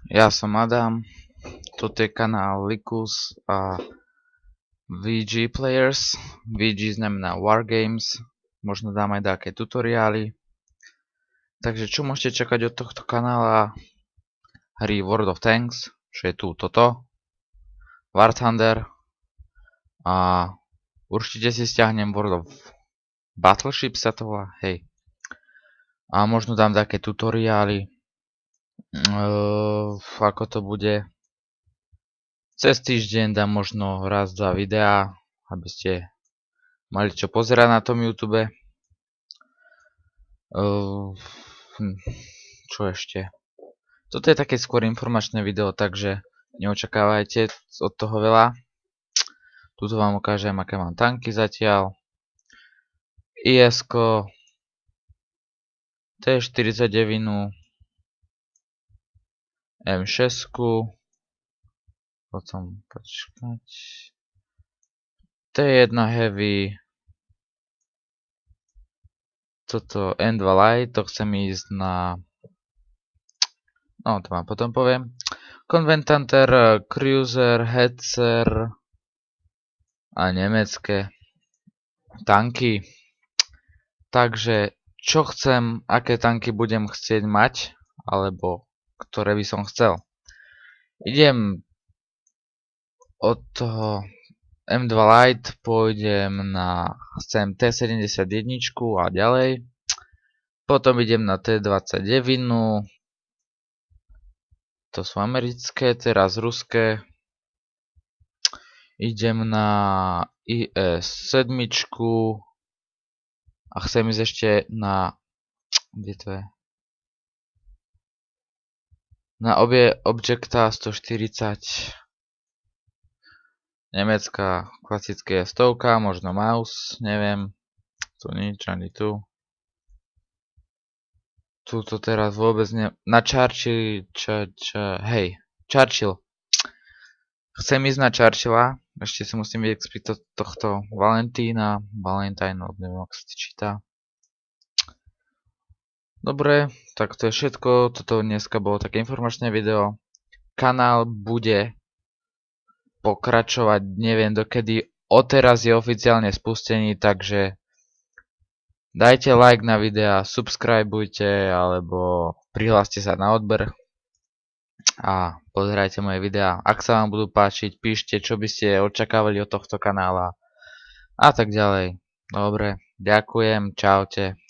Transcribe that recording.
Ja som Adam, toto je kanál Likus a VG Players. VG znamená Wargames, možno dám aj také tutoriály. Takže čo môžete čakať od tohto kanála? Hry World of Tanks, čo je tu toto, War Thunder a určite si stiahnem World of Battleship sa to volá, hej. A možno dám také tutoriály, ako to bude. Cez týždeň dám možno raz, dva videá, aby ste mali čo pozerať na tom YouTube. Čo ešte? Toto je také skôr informačné video, takže neočakávajte od toho veľa. Tuto vám ukážem, aké mám tanky zatiaľ. IS-ko, T49, M6, potom počkať, T1 Heavy, toto N2 Light, to chcem ísť na, no to vám potom poviem, Conventanter, Cruiser, Hetzer a nemecké tanky. Takže čo chcem, aké tanky budem chcieť mať, alebo ktoré by som chcel. Idem od toho M2 Light, pôjdem na chcem T71 a ďalej. Potom idem na T29, to sú americké, teraz ruské. Idem na IS-7 a chcem ísť ešte na, kde to je? Na obie Objecta 140. Nemecká klasická stovka, možno Maus, neviem. Tu nič, ani tu. Tuto teraz vôbec na Churchill, hej, Churchill. Chcem ísť na Churchilla, ešte si musím vyexpiť tohto Valentína, Valentine, neviem, ako sa číta. Dobre, tak to je všetko, toto dneska bolo také informačné video. Kanál bude pokračovať, neviem dokedy, odteraz je oficiálne spustený, takže dajte like na videa, subscribeujte alebo prihláste sa na odber a pozerajte moje videá. Ak sa vám budú páčiť, píšte, čo by ste očakávali od tohto kanála a tak ďalej. Dobre, ďakujem, čaute.